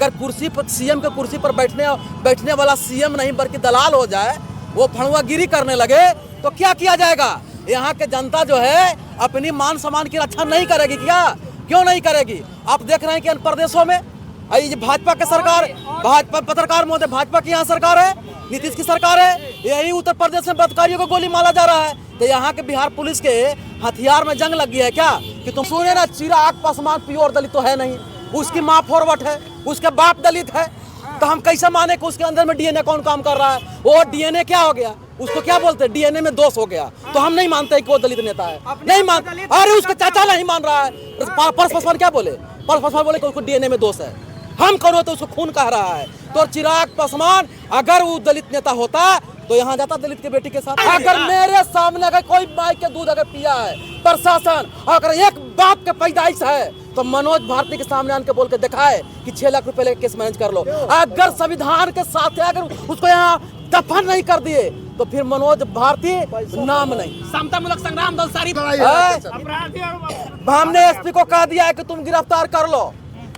अगर कुर्सी पर सीएम के कुर्सी पर बैठने वाला सीएम नहीं बल्कि दलाल हो जाए, वो फड़ुआगिरी करने लगे तो क्या किया जाएगा? यहाँ के जनता जो है अपनी मान सम्मान की रक्षा नहीं करेगी क्या? क्यों नहीं करेगी? आप देख रहे हैं कि अन्य प्रदेशों में ये भाजपा की सरकार, भाजपा पत्रकार महोदय, भाजपा की यहाँ सरकार है, नीतीश की सरकार है। यही उत्तर प्रदेश में बलात्कारियों को गोली मारा जा रहा है। तो यहाँ के बिहार पुलिस के हथियार में जंग लग गया है क्या? कि तुम सुने ना, चिराग पासवान प्योर दलित तो है नहीं, उसकी माँ फॉरवर्ड है, उसके बाप दलित है, तो हम कैसे माने कि उसके अंदर में डीएनए कौन काम कर रहा है? वो डीएनए क्या हो गया, उसको क्या बोलते हैं, डीएनए में दोष हो गया, तो हम नहीं मानते कि वो दलित नेता है, नहीं मान। अरे उसका चाचा नहीं मान रहा है, पर्स पासवान क्या बोले, पर्स पासवान बोले कि उसको डीएनए में दोष है, हम कौन होते उसको खून कह रहा है। तो चिराग पासवान अगर वो दलित नेता होता तो यहाँ जाता दलित के बेटी के साथ। अगर मेरे सामने अगर कोई माई के दूध अगर पिया है प्रशासन, अगर एक बाप के पैदाइश है, तो मनोज भारती के सामने आके बोल के दिखाए कि 6 लाख रुपए लेके केस मैनेज कर लो। अगर संविधान के साथ अगर उसको यहाँ दफन नहीं कर दिए तो फिर मनोज भारती नाम नहीं। समतामूलक संग्राम दल सारी हमने एसपी को कह दिया है कि तुम गिरफ्तार कर लो,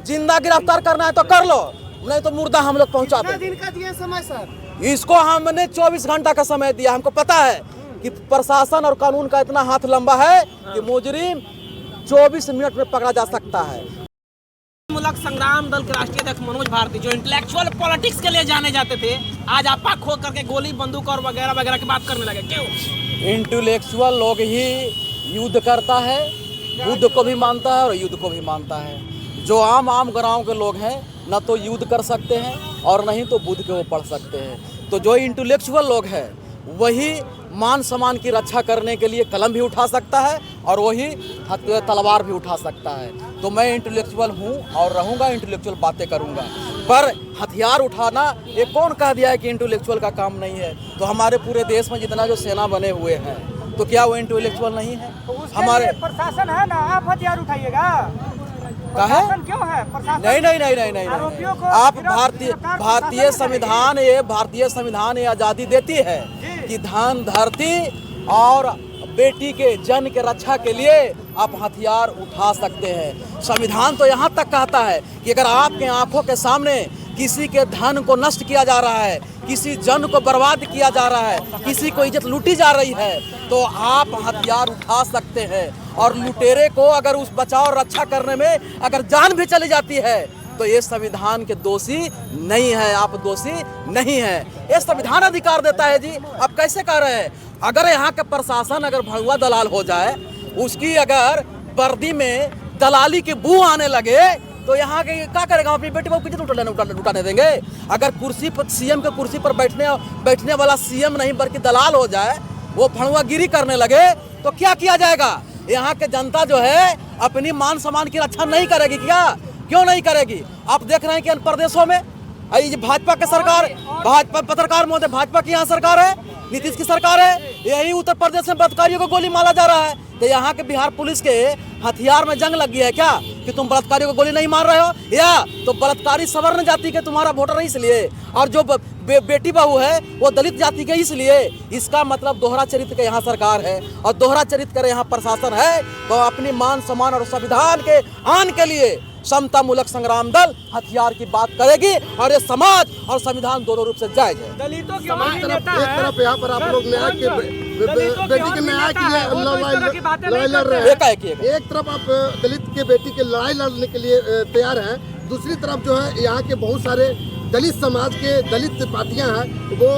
जिंदा गिरफ्तार करना है तो कर लो, नहीं तो मुर्दा हम लोग पहुंचा दें। दिन का दिया समय सर, इसको हमने 24 घंटा का समय दिया। हमको पता है कि प्रशासन और कानून का इतना हाथ लंबा है कि मुजरिम 24 मिनट में पकड़ा जा सकता है। मूलक संग्राम दल के राष्ट्रीय अध्यक्ष मनोज भारती जो इंटेलेक्चुअल पॉलिटिक्स के लिए जाने जाते थे, आज आपा खो करके गोली बंदूक और वगैरह वगैरह की बात करने लगे। क्यों? इंटेलेक्चुअल लोग ही युद्ध करता है, बुद्ध को भी मानता है और युद्ध को भी मानता है। जो आम गाँव के लोग हैं न तो युद्ध कर सकते हैं और नहीं तो बुद्ध के वो पढ़ सकते हैं। तो जो इंटेलेक्चुअल लोग हैं वही मान सम्मान की रक्षा करने के लिए कलम भी उठा सकता है और वही तलवार भी उठा सकता है। तो मैं इंटेलेक्चुअल हूँ और रहूँगा, इंटेलेक्चुअल बातें करूँगा। पर हथियार उठाना ये कौन कह दिया है कि इंटेलेक्चुअल का काम नहीं है? तो हमारे पूरे देश में जितना जो सेना बने हुए हैं तो क्या वो इंटेलेक्चुअल नहीं है? हमारे प्रशासन है ना, आप हथियार उठाइएगा। प्रशासन क्यों है? नहीं। आप भारतीय संविधान ये आज़ादी देती है कि धन धरती और बेटी के जन के रक्षा के लिए आप हथियार उठा सकते हैं। संविधान तो यहाँ तक कहता है कि अगर आपके आंखों के सामने किसी के धन को नष्ट किया जा रहा है, किसी जन को बर्बाद किया जा रहा है, किसी को इज्जत लूटी जा रही है, तो आप हथियार उठा सकते हैं। और लुटेरे को अगर उस बचाव और रक्षा करने में अगर जान भी चली जाती है तो ये संविधान के दोषी नहीं है, आप दोषी नहीं है। ये संविधान अधिकार देता है जी। आप कैसे कह रहे हैं? अगर यहाँ के प्रशासन अगर भगवा दलाल हो जाए, उसकी अगर वर्दी में दलाली की बू आने लगे तो यहाँ के क्या करेगा? अपनी बेटी को कितने उठाने देंगे? अगर कुर्सी पर सीएम के कुर्सी पर बैठने वाला सीएम नहीं बल्कि दलाल हो जाए, वो फड़ुआगिरी करने लगे तो क्या किया जाएगा? यहाँ के जनता जो है अपनी मान सम्मान की रक्षा नहीं करेगी क्या? क्यों नहीं करेगी? आप देख रहे हैं कि अन्य प्रदेशों में ये भाजपा की सरकार, भाजपा पत्रकार महोदय, भाजपा की यहाँ सरकार है, नीतीश की सरकार है। यही उत्तर प्रदेश में बलात्कारियों को गोली मारा जा रहा है। तो यहाँ के बिहार पुलिस के हथियार में जंग लग गया है क्या? कि तुम बलात्कारियों को गोली नहीं मार रहे हो, या तो बलात्कारी सवर्ण जाति के तुम्हारा वोटर है इसलिए, और जो बेटी बहू है वो दलित जाति के इसलिए। इसका मतलब दोहरा चरित्र के यहाँ सरकार है और दोहरा चरित्र के यहाँ प्रशासन है। तो अपनी मान सम्मान और संविधान के आन के लिए समतामूलक संग्राम दल हथियार की बात करेगी और ये समाज और संविधान दोनों रूप से जायज है। दलितों की एक तरफ यहाँ पर आप लोग न्याय के बेटी के न्याय के लिए लड़ाई लड़ रहे हैं, एक तरफ आप दलित के बेटी के लड़ाई लड़ने के लिए तैयार हैं, दूसरी तरफ जो है यहाँ के बहुत सारे दलित समाज के दलित पार्टियां हैं वो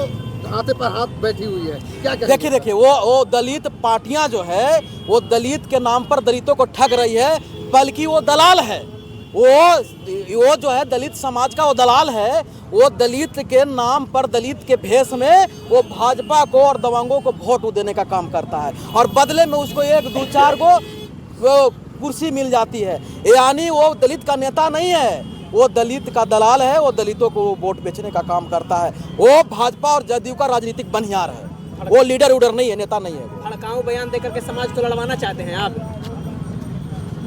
हाथे पर हाथ बैठी हुई है। क्या कहेंगे? देखिए वो दलित पार्टियां जो है वो दलित के नाम पर दलितों को ठग रही है, बल्कि वो दलाल है। वो जो है दलित समाज का वो दलाल है। वो दलित के नाम पर, दलित के भेष में वो भाजपा को और दबंगों को वोट देने का काम करता है और बदले में उसको 1, 2, 4 को वो कुर्सी मिल जाती है। यानी वो दलित का नेता नहीं है, वो दलित का दलाल है। वो दलितों को वोट बेचने का काम करता है। वो भाजपा और जदयू का राजनीतिक बनियार है, वो लीडर उडर नहीं है, नेता नहीं है। भड़काऊ बयान देकर के समाज को लड़वाना चाहते हैं आप?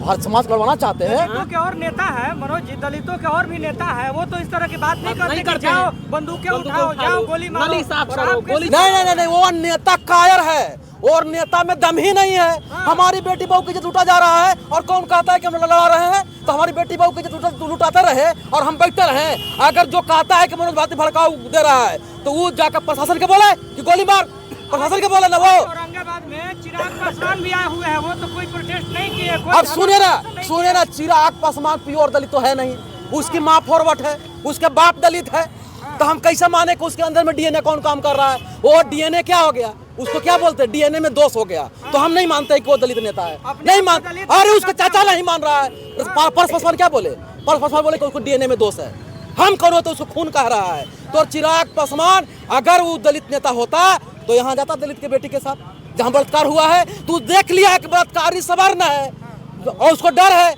हर समाज लड़वाना चाहते हैं। दलितों के और नेता है मनोज जी, दलितों के और भी नेता है, वो तो इस तरह की बात नहीं करते कि जाओ बंदूकें उठाओ, जाओ गोली मारो। नहीं, वो नेता कायर है, और नेता में दम ही नहीं है। हमारी बेटी बहू की इज्जत लूटा जा रहा है और कौन कहता है कि हम लड़ा रहे हैं, तो हमारी बेटी बहू की इज्जत लुटाते रहे और हम बैठते रहे। अगर जो कहता है कि मनोज भारती भड़काऊ दे रहा है तो वो जाकर प्रशासन के बोले कि गोली मार, प्रशासन के बोले ना। वो औरंगाबाद में चिराग पासवान भी आए हुए हैं, वो तो कोई प्रोटेस्ट नहीं किए। अब सुने ना, चिराग पासवान प्योर दलित तो है नहीं, उसकी माँ फॉरवर्ड है, उसके बाप दलित है, तो हम कैसे माने कि उसके अंदर में डीएनए कौन काम कर रहा है। वो डीएनए क्या हो गया, उसको क्या बोलते हैं, डीएनए में दोष हो गया, तो हम नहीं मानते कि वो दलित नेता है, नहीं मान। अरे उसका चाचा नहीं मान रहा है, पर्स पासवान क्या बोले, पर्स पासवान बोले कि उसको डीएनए में दोष है। हम कौन होते उसको खून कह रहा है। तो चिराग पासवान अगर वो दलित नेता होता तो यहाँ जाता दलित के बेटी के साथ जहाँ बलात्कार हुआ है। तू देख लिया है कि बलात्कारी सवर्ण है और उसको डर है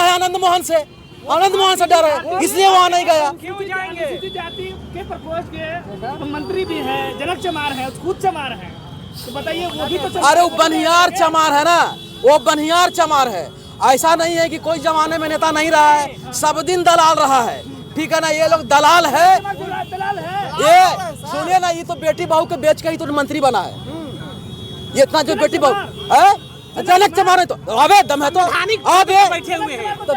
आनंद मोहन से, आनंद मोहन से डर है, इसलिए वहाँ नहीं गया। क्यों जाएंगे? जाति के प्रकोष्ठ के मंत्री भी है, जनक चमार है, खुद चमार है, तो बताइए वो भी तो। अरे वो बनियार चमार है ना, वो बनियार चमार है। ऐसा नहीं है कि कोई जमाने में नेता नहीं रहा है, सब दिन दलाल रहा है, ठीक है ना। ये लोग दलाल है, दलाल है। ये सुनिए ना, ये तो बेटी बहू के बेच के ही तो मंत्री बना है। ये इतना जो बेटी बहू है जनक चमार है, तो अबे दम है तो अबे बैठे हुए हैं। तो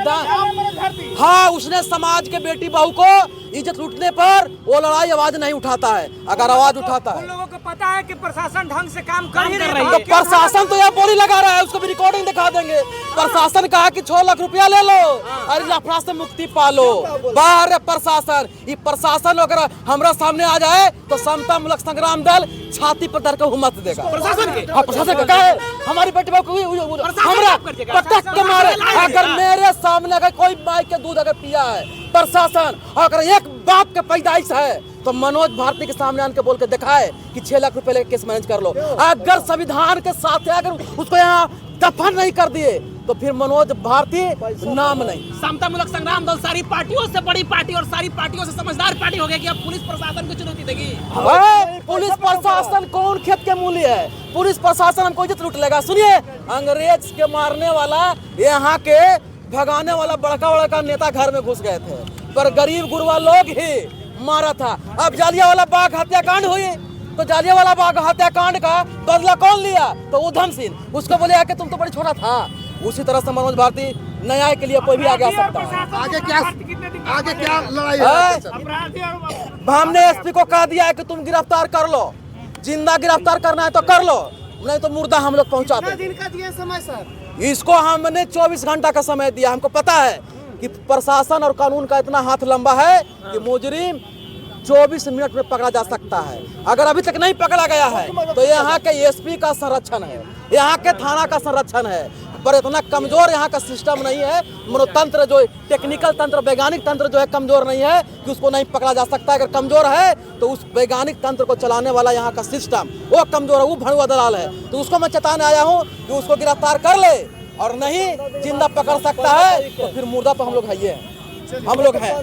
हाँ, उसने समाज के बेटी बहू को इज्जत लूटने पर वो लड़ाई आवाज नहीं उठाता है। अगर आवाज उठाता है, उन लोगों को पता है कि प्रशासन ढंग से काम कर ही रही तो है। प्रशासन तो यह बोली लगा रहा है, उसको भी रिकॉर्डिंग दिखा देंगे। प्रशासन कहा कि 6 लाख रुपया ले लो और इस अफरा से मुक्ति पालो। बाहर है प्रशासन। ये प्रशासन अगर हमरा सामने आ जाए तो समता मूलक संग्राम दल छाती पर धर के हुम्मत देगा। प्रशासन के? हाँ, प्रशासन का है। हमारी बेटी बहू हमरा पटक के मारे। अगर मेरे सामने अगर कोई माई के दूध अगर पिया है प्रशासन, अगर एक बाप के पैदाइश है तो मनोज भारती के सामने आने के बोल के दिखाए कि 6 लाख रुपए लेके केस मैनेज कर लो। अगर संविधान के साथ अगर उसको यहाँ दफन नहीं कर दिए तो फिर मनोज भारती नाम नहीं। समता मूलक संग्राम दल सारी पार्टियों से बड़ी पार्टी और सारी पार्टियों से समझदार पार्टी हो गई कि अब पुलिस प्रशासन को चुनौती देगी। पुलिस प्रशासन कौन खेत के मूल्य है? पुलिस प्रशासन हमको इज्जत लूट लेगा। सुनिए, अंग्रेज के मारने वाला यहाँ के भगाने वाला बड़का नेता घर में घुस गए थे, पर गरीब गुरबा लोग ही मारा था। अब जालियांवाला बाग हत्याकांड हुई तो जालियांवाला बाग हत्याकांड का बदला कौन लिया? तो उधम सिंह। उसको बोले कि तुम तो बड़ी छोटा था। उसी तरह से मनोज भारती न्याय के लिए कोई भी आगे आ सकता है। आगे क्या लड़ाई है? हमने एसपी को कह दिया है कि तुम गिरफ्तार कर लो, जिंदा गिरफ्तार करना है तो कर लो, नहीं तो मुर्दा हम लोग पहुंचा दें। दिन का दिया समय सर? इसको हमने 24 घंटा का समय दिया। हमको पता है कि प्रशासन और कानून का इतना हाथ लंबा है कि मुजरिम 24 मिनट में पकड़ा जा सकता है। अगर अभी तक नहीं पकड़ा गया है तो यहाँ के एसपी का संरक्षण है, यहाँ के थाना का संरक्षण है, पर इतना कमजोर यहाँ का सिस्टम नहीं है। मनोतंत्र जो टेक्निकल तंत्र, वैज्ञानिक तंत्र जो है कमजोर नहीं है कि उसको नहीं पकड़ा जा सकता। अगर कमजोर है तो उस वैज्ञानिक तंत्र को चलाने वाला यहाँ का सिस्टम वो कमजोर है, वो भड़ुआ दलाल है। तो उसको मैं चेताने आया हूँ कि उसको गिरफ्तार कर ले, और नहीं जिंदा पकड़ सकता है तो फिर मुर्दा तो हम लोग है, हम लोग हैं।